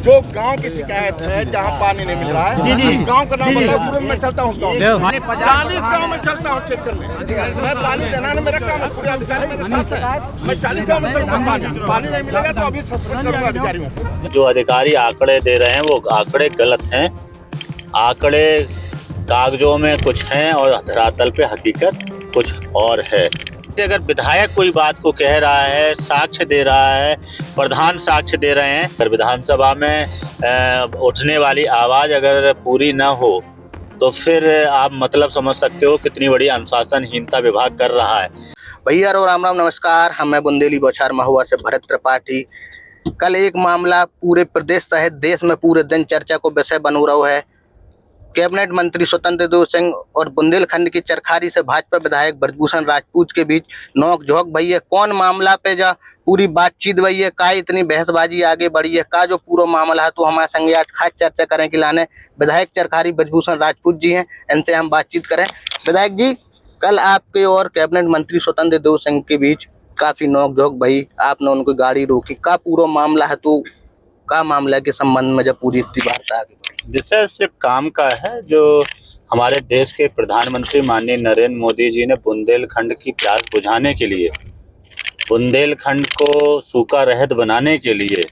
जो गांव की शिकायत है जहां पानी नहीं मिल रहा है, जिस गांव का नाम बताओ, तुरंत मैं चलता हूँ उस गाँव में। 40 गांव में चलता हूँ क्षेत्र में, मैं पानी देना मेरा काम है, पूरे अधिकारी मेरे साथ है। मैं 40 गांव में चलता हूँ, पानी नहीं मिलेगा तो अभी सस्पेंड करूंगा अधिकारियों को। जो अधिकारी आंकड़े दे रहे हैं वो आंकड़े गलत हैं। आंकड़े कागजों में कुछ हैं और धरातल पे हकीकत कुछ और है। अगर विधायक कोई बात को कह रहा है, साक्ष्य दे रहा है, प्रधान साक्ष्य दे रहे हैं, अगर विधानसभा में उठने वाली आवाज अगर पूरी ना हो तो फिर आप मतलब समझ सकते हो कितनी बड़ी अनुशासनहीनता विभाग कर रहा है। भैया और राम राम नमस्कार। हमें बुंदेली बौछार महुआ से भरत त्रिपाठी। कल एक मामला पूरे प्रदेश सहित देश में पूरे दिन चर्चा को विषय बन रहा है। कैबिनेट मंत्री स्वतंत्र देव सिंह और बुंदेलखंड की चरखारी से भाजपा विधायक ब्रजभूषण राजपूत के बीच नोक झोंक भई है। कौन मामला पे जा पूरी बातचीत भई है, का इतनी बहसबाजी आगे बढ़ी है, का जो पूरा मामला है, तो हमारे संग आज खास चर्चा करें कि लाने विधायक चरखारी ब्रजभूषण राजपूत जी हैं, इनसे हम बातचीत करें। विधायक जी, कल आपके और कैबिनेट मंत्री स्वतंत्र देव सिंह के बीच काफी नोक झोंक भई, आपने उनको गाड़ी रोकी, का पूरा मामला है, तो का मामला के संबंध में जब पूरी इतनी वार्ता आगे बढ़ी? विषय सिर्फ काम का है। जो हमारे देश के प्रधानमंत्री माननीय नरेंद्र मोदी जी ने बुंदेलखंड की प्यास बुझाने के लिए, बुंदेलखंड को सूखा रहित बनाने के लिए,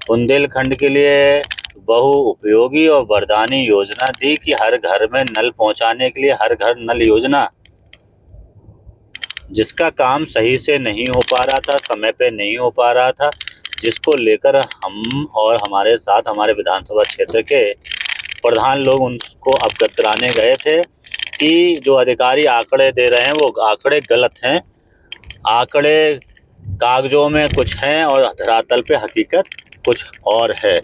बुंदेलखंड के लिए बहु उपयोगी और वरदानी योजना दी कि हर घर में नल पहुंचाने के लिए हर घर नल योजना, जिसका काम सही से नहीं हो पा रहा था, समय पे नहीं हो पा रहा था, जिसको लेकर हम और हमारे साथ हमारे विधानसभा क्षेत्र के प्रधान लोग उनको अवगत कराने गए थे कि जो अधिकारी आंकड़े दे रहे हैं वो आंकड़े गलत हैं। आंकड़े कागजों में कुछ हैं और धरातल पे हकीकत कुछ और है।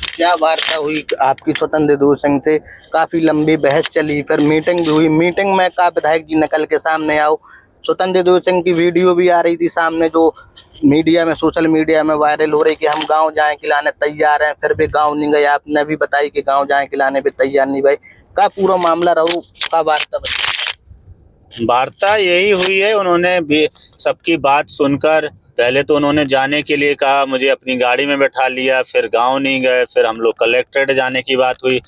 क्या वार्ता हुई आपकी स्वतंत्र देव सिंह से? काफी लंबी बहस चली, फिर मीटिंग भी हुई। मीटिंग में का विधायक जी निकल के सामने आओ, स्वतंत्र देव सिंह की वीडियो भी आ रही थी सामने, जो मीडिया में, सोशल मीडिया में वायरल हो रही कि हम गांव जाए खिलाने तैयार हैं, फिर भी गांव नहीं गए। आपने भी बताई कि गांव जाए खिलाने भी तैयार नहीं भाई। का पूरा मामला रहू, का वार्ता बनी? वार्ता यही हुई है, उन्होंने भी सबकी बात सुनकर पहले तो उन्होंने जाने के लिए कहा, मुझे अपनी गाड़ी में बैठा लिया, फिर गांव नहीं गए, फिर हम लोग कलेक्ट्रेट जाने की बात हुई,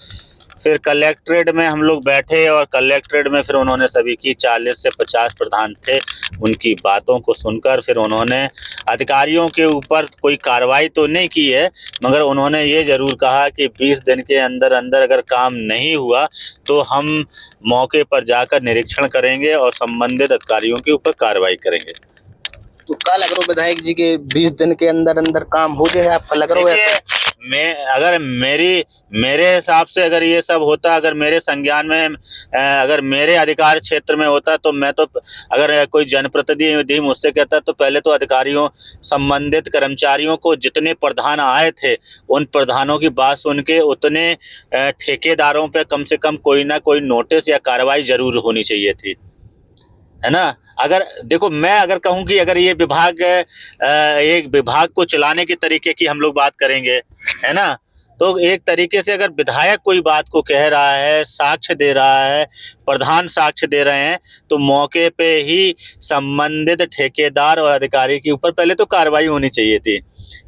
फिर कलेक्ट्रेट में हम लोग बैठे और कलेक्ट्रेट में फिर उन्होंने सभी की 40 से 50 प्रधान थे, उनकी बातों को सुनकर फिर उन्होंने अधिकारियों के ऊपर कोई कार्रवाई तो नहीं की है, मगर उन्होंने ये ज़रूर कहा कि 20 दिन के अंदर अंदर अगर काम नहीं हुआ तो हम मौके पर जाकर निरीक्षण करेंगे और संबंधित अधिकारियों के ऊपर कार्रवाई करेंगे। तो का लग रहा विधायक जी के 20 दिन के अंदर अंदर काम हो जाए, आपका लग रहा है? अगर मेरे हिसाब से अगर ये सब होता, अगर मेरे संज्ञान में, अगर मेरे अधिकार क्षेत्र में होता, तो मैं तो, अगर कोई जनप्रतिनिधि मुझसे कहता तो पहले तो अधिकारियों, संबंधित कर्मचारियों को जितने प्रधान आए थे उन प्रधानों की बात सुन के उतने ठेकेदारों पे कम से कम कोई ना कोई नोटिस या कार्रवाई जरूर होनी चाहिए थी, है ना। अगर देखो, मैं अगर कहूं कि अगर ये विभाग, एक विभाग को चलाने के तरीके की हम लोग बात करेंगे, है ना, तो एक तरीके से अगर विधायक कोई बात को कह रहा है, साक्ष्य दे रहा है, प्रधान साक्ष्य दे रहे हैं, तो मौके पे ही संबंधित ठेकेदार और अधिकारी के ऊपर पहले तो कार्रवाई होनी चाहिए थी।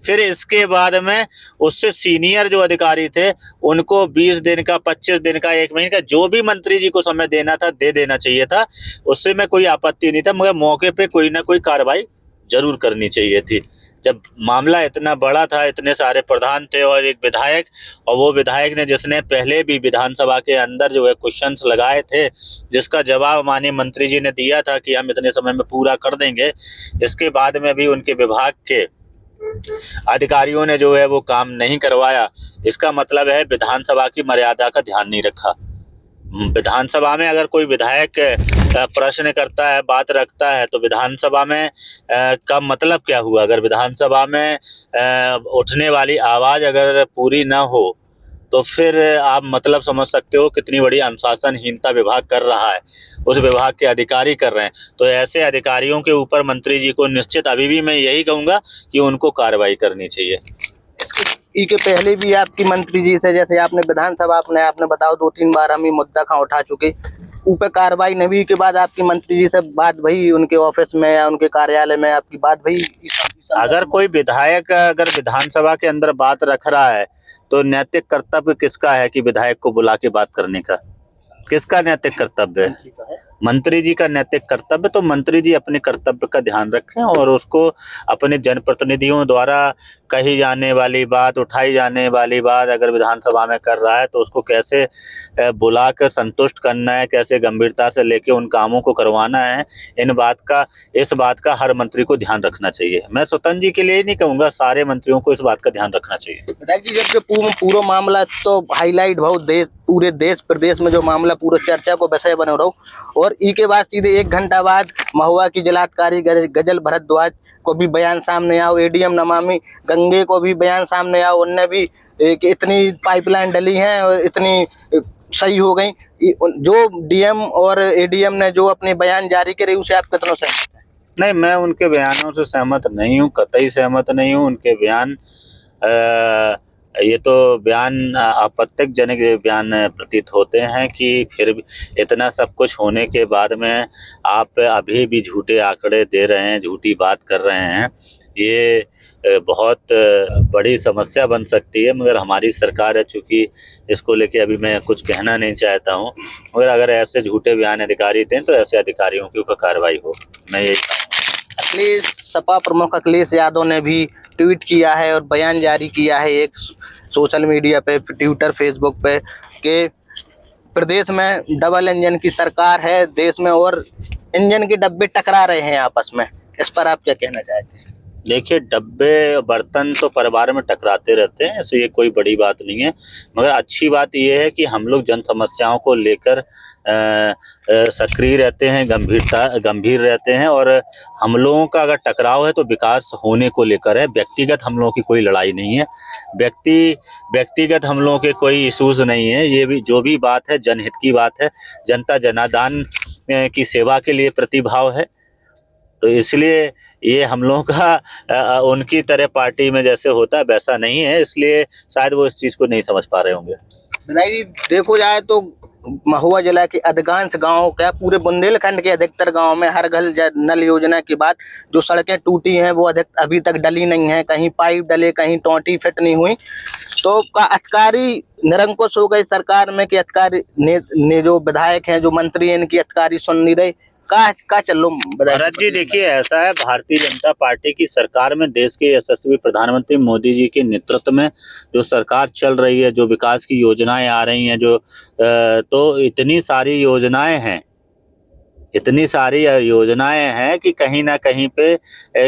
फिर इसके बाद में उससे सीनियर जो अधिकारी थे उनको 20 दिन का, 25 दिन का, 1 महीने का, जो भी मंत्री जी को समय देना था दे देना चाहिए था, उससे में कोई आपत्ति नहीं था, मगर मौके पे कोई ना कोई कार्रवाई जरूर करनी चाहिए थी। जब मामला इतना बड़ा था, इतने सारे प्रधान थे और एक विधायक, और वो विधायक ने जिसने पहले भी विधानसभा के अंदर जो है क्वेश्चंस लगाए थे, जिसका जवाब माननीय मंत्री जी ने दिया था कि हम इतने समय में पूरा कर देंगे, इसके बाद में भी उनके विभाग के अधिकारियों ने जो है वो काम नहीं करवाया। इसका मतलब है विधानसभा की मर्यादा का ध्यान नहीं रखा। विधानसभा में अगर कोई विधायक प्रश्न करता है, बात रखता है, तो विधानसभा में का मतलब क्या हुआ? अगर विधानसभा में उठने वाली आवाज अगर पूरी ना हो तो फिर आप मतलब समझ सकते हो कितनी बड़ी अनुशासनहीनता विभाग कर रहा है, उस विभाग के अधिकारी कर रहे हैं। तो ऐसे अधिकारियों के ऊपर मंत्री जी को निश्चित अभी भी मैं यही कहूँगा कि उनको कार्रवाई करनी चाहिए। इसके पहले भी आपकी मंत्री जी से, जैसे आपने विधानसभा आपने बताओ 2-3 बार हम ये मुद्दा कहाँ उठा चुके, ऊपर कार्रवाई नहीं के बाद आपकी मंत्री जी से बात भई, उनके ऑफिस में या उनके कार्यालय में आपकी बात भई इस अगर कोई विधायक अगर विधानसभा के अंदर बात रख रहा है तो नैतिक कर्तव्य किसका है कि विधायक को बुला के बात करने का? किसका नैतिक कर्तव्य है? मंत्री जी का नैतिक कर्तव्य। तो मंत्री जी अपने कर्तव्य का ध्यान रखें और उसको अपने जनप्रतिनिधियों द्वारा कही जाने वाली बात, उठाई जाने वाली बात अगर विधानसभा में कर रहा है तो उसको कैसे बुलाकर संतुष्ट करना है, कैसे गंभीरता से लेके उन कामों को करवाना है, इस बात का हर मंत्री को ध्यान रखना चाहिए। मैं स्वतंत्र जी के लिए ही नहीं कहूँगा, सारे मंत्रियों को इस बात का ध्यान रखना चाहिए। विधायक जी, जबकि पूरा मामला तो हाईलाइट बहुत पूरे देश प्रदेश में जो मामला पूरा चर्चा को विषय बने रहो, और ई के बाद सीधे 1 घंटा बाद महुआ की जिलाधिकारी गजल भारद्वाज को भी बयान सामने आओ, एडीएम नमामि गंगे को भी बयान सामने आओ, उनने भी कि इतनी पाइपलाइन डली है और इतनी सही हो गई। जो डीएम और एडीएम ने जो अपने बयान जारी करे उसे आप कितना सहमत हैं? नहीं, मैं उनके बयानों से सहमत नहीं हूँ, कतई सहमत नहीं हूँ। उनके बयान ये तो बयान आपत्तिजनक बयान प्रतीत होते हैं कि फिर भी इतना सब कुछ होने के बाद में आप अभी भी झूठे आंकड़े दे रहे हैं, झूठी बात कर रहे हैं। ये बहुत बड़ी समस्या बन सकती है, मगर हमारी सरकार है, चूँकि इसको लेके अभी मैं कुछ कहना नहीं चाहता हूँ, मगर अगर ऐसे झूठे बयान अधिकारी दें तो ऐसे अधिकारियों के ऊपर कार्रवाई हो, मैं यही कहूँगा। अखिलेश सपा प्रमुख अखिलेश यादव ने भी ट्वीट किया है और बयान जारी किया है एक सोशल मीडिया पे, ट्विटर, फेसबुक पे, कि प्रदेश में डबल इंजन की सरकार है देश में और इंजन के डब्बे टकरा रहे हैं आपस में। इस पर आप क्या कहना चाहते हैं? देखिए, डब्बे बर्तन तो परिवार में टकराते रहते हैं, ऐसे ये कोई बड़ी बात नहीं है, मगर अच्छी बात ये है कि हम लोग जन समस्याओं को लेकर सक्रिय रहते हैं, गंभीर रहते हैं, और हम लोगों का अगर टकराव है तो विकास होने को लेकर है। व्यक्तिगत हम लोगों की कोई लड़ाई नहीं है, व्यक्तिगत हम लोगों के कोई इश्यूज नहीं है। ये भी जो भी बात है जनहित की बात है, जनता जनार्दन की सेवा के लिए प्रतिभाव है, तो इसलिए ये हम लोगों का उनकी तरह पार्टी में जैसे होता है वैसा नहीं है, इसलिए शायद वो इस चीज़ को नहीं समझ पा रहे होंगे। नहीं, देखो जाए तो महुआ जिला के अधिकांश गांव, क्या पूरे बुंदेलखंड के अधिकतर गांव में हर घर नल योजना के बाद जो सड़कें टूटी हैं वो अभी तक डली नहीं है, कहीं पाइप डले, कहीं टोंटी फिट नहीं हुई। तो का अधिकारी निरंकुश हो गई सरकार में कि अधिकारी ने जो विधायक हैं, जो मंत्री हैं, इनकी अधिकारी सुन नहीं रहे। का चलो भरत जी, देखिए ऐसा है, भारतीय जनता पार्टी की सरकार में देश के यशस्वी प्रधानमंत्री मोदी जी के नेतृत्व में जो सरकार चल रही है, जो विकास की योजनाएं आ रही हैं, तो इतनी सारी योजनाएं हैं कि कहीं ना कहीं पे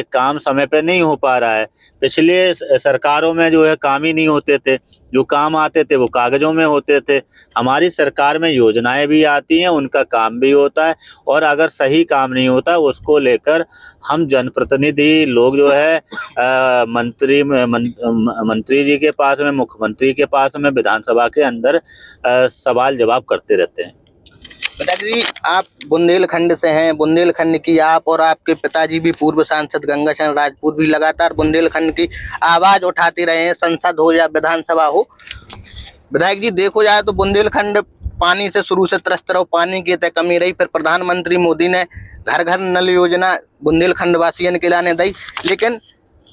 काम समय पे नहीं हो पा रहा है। पिछले सरकारों में जो है काम ही नहीं होते थे, जो काम आते थे वो कागजों में होते थे। हमारी सरकार में योजनाएं भी आती हैं, उनका काम भी होता है, और अगर सही काम नहीं होता उसको लेकर हम जनप्रतिनिधि लोग जो है मंत्री जी के पास में, मुख्यमंत्री के पास में, विधानसभा के अंदर सवाल जवाब करते रहते हैं। पिताजी, आप बुंदेलखंड से हैं, बुंदेलखंड की आप और आपके पिताजी भी पूर्व सांसद गंगाचरण राजपूत भी लगातार बुंदेलखंड की आवाज उठाते रहे हैं, संसद हो या विधानसभा हो। विधायक जी, देखो जाए तो बुंदेलखंड पानी से शुरू से त्रस्त रहो, पानी की तय कमी रही, फिर प्रधानमंत्री मोदी ने घर घर नल योजना बुंदेलखंड वासियों के लाने दी, लेकिन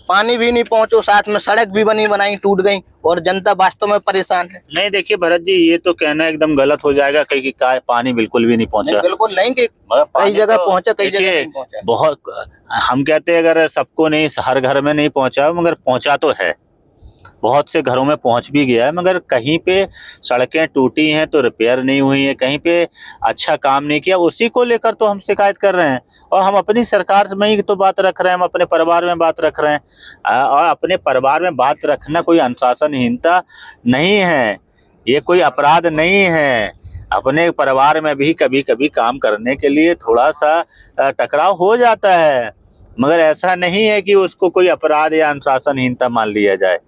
पानी भी नहीं पहुंचो, साथ में सड़क भी बनाई टूट गई, और जनता वास्तव में परेशान है। नहीं, देखिए भरत जी, ये तो कहना एकदम गलत हो जाएगा कि पानी बिल्कुल भी नहीं पहुंचा। बिल्कुल नहीं, कि कई जगह पहुंचा, कई जगह नहीं पहुंचा। बहुत, हम कहते हैं अगर सबको नहीं, हर घर में नहीं पहुंचा, मगर पहुंचा तो है, बहुत से घरों में पहुंच भी गया है, मगर कहीं पे सड़कें टूटी हैं तो रिपेयर नहीं हुई है, कहीं पे अच्छा काम नहीं किया, उसी को लेकर तो हम शिकायत कर रहे हैं। और हम अपनी सरकार में ही तो बात रख रहे हैं, हम अपने परिवार में बात रख रहे हैं, और अपने परिवार में बात रखना कोई अनुशासनहीनता नहीं है, ये कोई अपराध नहीं है। अपने परिवार में भी कभी कभी काम करने के लिए थोड़ा सा टकराव हो जाता है, मगर ऐसा नहीं है कि उसको कोई अपराध या अनुशासनहीनता मान लिया जाए।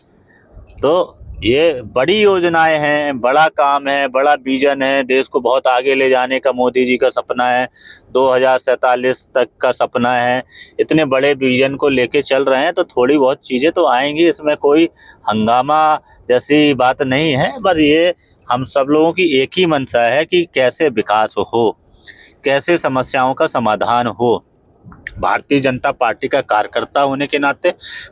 तो ये बड़ी योजनाएं हैं, बड़ा काम है, बड़ा विजन है, देश को बहुत आगे ले जाने का मोदी जी का सपना है, 2047 तक का सपना है। इतने बड़े विजन को लेके चल रहे हैं, तो थोड़ी बहुत चीज़ें तो आएंगी, इसमें कोई हंगामा जैसी बात नहीं है, पर ये हम सब लोगों की एक ही मंशा है कि कैसे विकास हो, कैसे समस्याओं का समाधान हो। भारतीय जनता पार्टी का कार्यकर्ता होने के नाते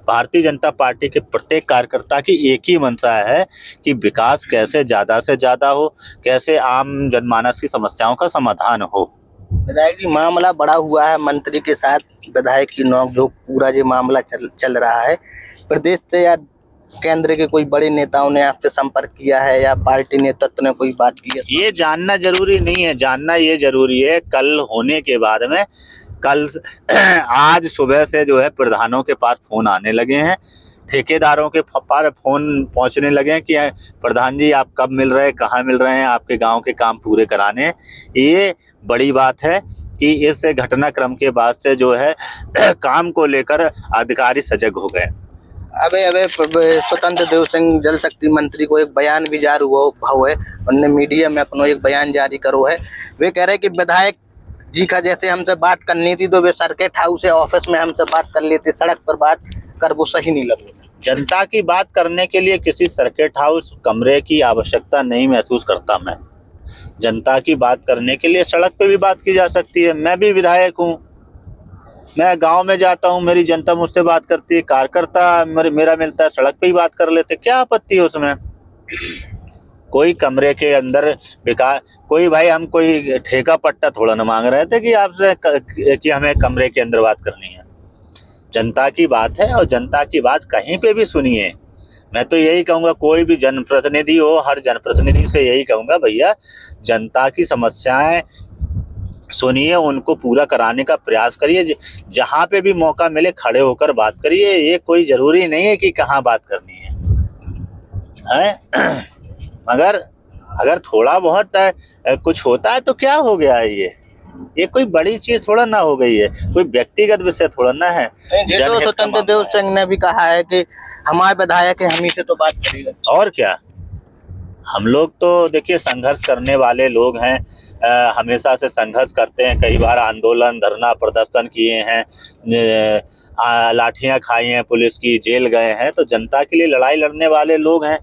भारतीय जनता पार्टी के प्रत्येक कार्यकर्ता की एक ही मंशा है कि विकास कैसे ज़्यादा से ज़्यादा हो, कैसे आम जनमानस की समस्याओं का समाधान हो। विधायक जी, मामला बड़ा हुआ है मंत्री के साथ विधायक की नोकझोंक, पूरा ये मामला चल रहा है। प्रदेश से या केंद्र के कोई बड़े नेताओं ने आपसे संपर्क किया है या पार्टी नेतृत्व ने कोई बात की है? ये जानना जरूरी नहीं है, जानना ये जरूरी है कल होने के बाद में। कल आज सुबह से जो है प्रधानों के पास फोन आने लगे हैं, ठेकेदारों के पास फोन पहुंचने लगे हैं कि प्रधान जी आप कब मिल रहे हैं, कहाँ मिल रहे हैं, आपके गांव के काम पूरे कराने हैं। ये बड़ी बात है कि इस घटनाक्रम के बाद से जो है काम को लेकर अधिकारी सजग हो गए। अबे स्वतंत्र देव सिंह जल शक्ति मंत्री को एक बयान भी जारी हुआ है, उन्होंने मीडिया में अपना एक बयान जारी करो है। वे कह रहे कि विधायक जी का जैसे हमसे बात करनी थी तो वे सर्किट हाउस या ऑफिस में हमसे बात कर लेते, सड़क पर बात कर वो सही नहीं लगे। जनता की बात करने के लिए किसी सर्किट हाउस कमरे की आवश्यकता नहीं महसूस करता मैं। जनता की बात करने के लिए सड़क पे भी बात की जा सकती है। मैं भी विधायक हूँ, मैं गांव में जाता हूँ, मेरी जनता मुझसे बात करती है, कार्यकर्ता मेरा मिलता है, सड़क पे ही बात कर लेते, क्या आपत्ति है उसमें? कोई कमरे के अंदर कोई भाई हम कोई ठेका पट्टा थोड़ा ना मांग रहे थे कि आपसे कि हमें कमरे के अंदर बात करनी है। जनता की बात है और जनता की बात कहीं पे भी सुनिए। मैं तो यही कहूँगा, कोई भी जनप्रतिनिधि हो, हर जनप्रतिनिधि से यही कहूँगा, भैया जनता की समस्याएं सुनिए, उनको पूरा कराने का प्रयास करिए। जहाँ पे भी मौका मिले खड़े होकर बात करिए। ये कोई ज़रूरी नहीं है कि कहाँ बात करनी है। मगर अगर थोड़ा बहुत कुछ होता है तो क्या हो गया है? ये कोई बड़ी चीज थोड़ा ना हो गई है, कोई व्यक्तिगत विषय थोड़ा ना है। ये तो स्वतंत्र देव सिंह ने भी कहा है कि हमारे विधायक है, हम ही से तो बात करेंगे। और क्या, हम लोग तो देखिए संघर्ष करने वाले लोग हैं, हमेशा से संघर्ष करते हैं, कई बार आंदोलन धरना प्रदर्शन किए हैं, लाठियां खाई हैं पुलिस की, जेल गए हैं। तो जनता के लिए लड़ाई लड़ने वाले लोग हैं,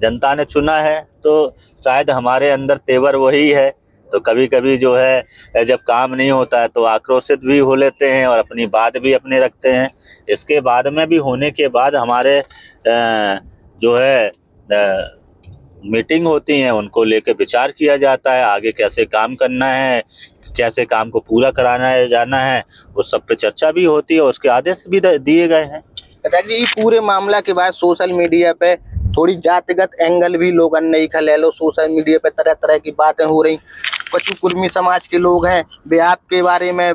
जनता ने चुना है तो शायद हमारे अंदर तेवर वही है। तो कभी कभी जो है जब काम नहीं होता है तो आक्रोशित भी हो लेते हैं और अपनी बात भी अपने रखते हैं। इसके बाद में भी होने के बाद हमारे जो है मीटिंग होती हैं, उनको लेकर विचार किया जाता है, आगे कैसे काम करना है, कैसे काम को पूरा कराना है जाना है, उस सब पे चर्चा भी होती है, उसके आदेश भी दिए गए हैं। ये पूरे मामला के बाद सोशल मीडिया पे थोड़ी जातिगत एंगल भी लोगों ने ले लो, सोशल मीडिया पे तरह तरह की बातें हो रही। कुछ कुर्मी समाज के लोग हैं, वे आपके बारे में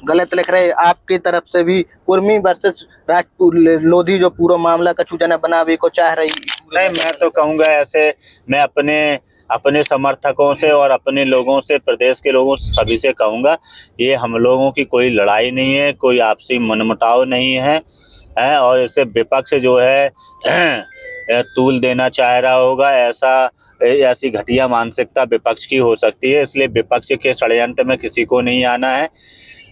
गलत लिख रहे, आपकी तरफ से भी कुर्मी वर्सेस राजपूत लोधी जो पूरा मामला कछु जना बनावे को चाह रही। नहीं, मैं तो कहूँगा ऐसे, मैं अपने समर्थकों से और अपने लोगों से, प्रदेश के लोगों से, सभी से कहूँगा, ये हम लोगों की कोई लड़ाई नहीं है, कोई आपसी मनमुटाव नहीं है, और इसे विपक्ष जो है तूल देना चाह रहा होगा। ऐसी घटिया मानसिकता विपक्ष की हो सकती है, इसलिए विपक्ष के षड्यंत्र में किसी को नहीं आना है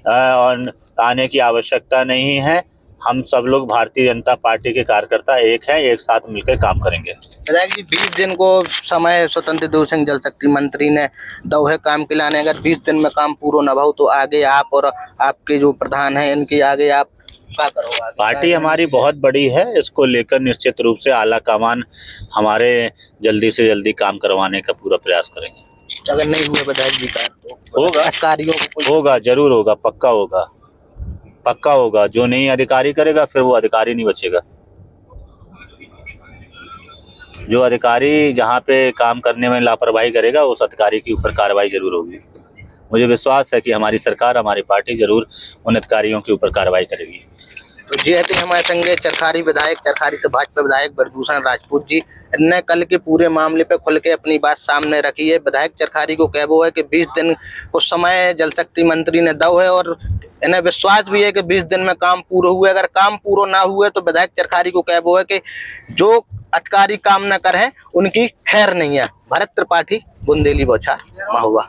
और आने की आवश्यकता नहीं है। हम सब लोग भारतीय जनता पार्टी के कार्यकर्ता एक हैं, एक साथ मिलकर काम करेंगे। विधायक जी, 20 दिन को समय स्वतंत्र देव सिंह जल शक्ति मंत्री ने दो है काम के लाने, अगर 20 दिन में काम पूरा न हो तो आगे आप और आपके जो प्रधान हैं इनके आगे आप क्या करोगे? पार्टी हमारी बहुत बड़ी है, इसको लेकर निश्चित रूप से आला कमान हमारे जल्दी से जल्दी काम करवाने का पूरा प्रयास करेंगे। अगर नहीं हुआ विधायक जी का तो होगा, अधिकारियों को होगा, जरूर होगा, पक्का होगा, पक्का होगा। जो नहीं अधिकारी करेगा फिर वो अधिकारी नहीं बचेगा। जो अधिकारी जहाँ पे काम करने में लापरवाही करेगा उस अधिकारी के ऊपर कार्रवाई जरूर होगी। मुझे विश्वास है कि हमारी सरकार, हमारी पार्टी जरूर उन अधिकारियों के ऊपर कार्रवाई करेगी। तो जी थे हमारे संगे चरखारी विधायक, चरखारी से भाजपा विधायक ब्रजभूषण राजपूत जी ने कल के पूरे मामले पे खुल के अपनी बात सामने रखी है। विधायक चरखारी को कहबो है कि 20 दिन को समय जल शक्ति मंत्री ने दो है और इन्हें विश्वास भी है कि 20 दिन में काम पूरा हुए। अगर काम पूरा ना हुए तो विधायक चरखारी को कहबो है कि जो अधिकारी काम न करें उनकी खैर नहीं है। भरत त्रिपाठी, बुंदेली बौछार, महुआ।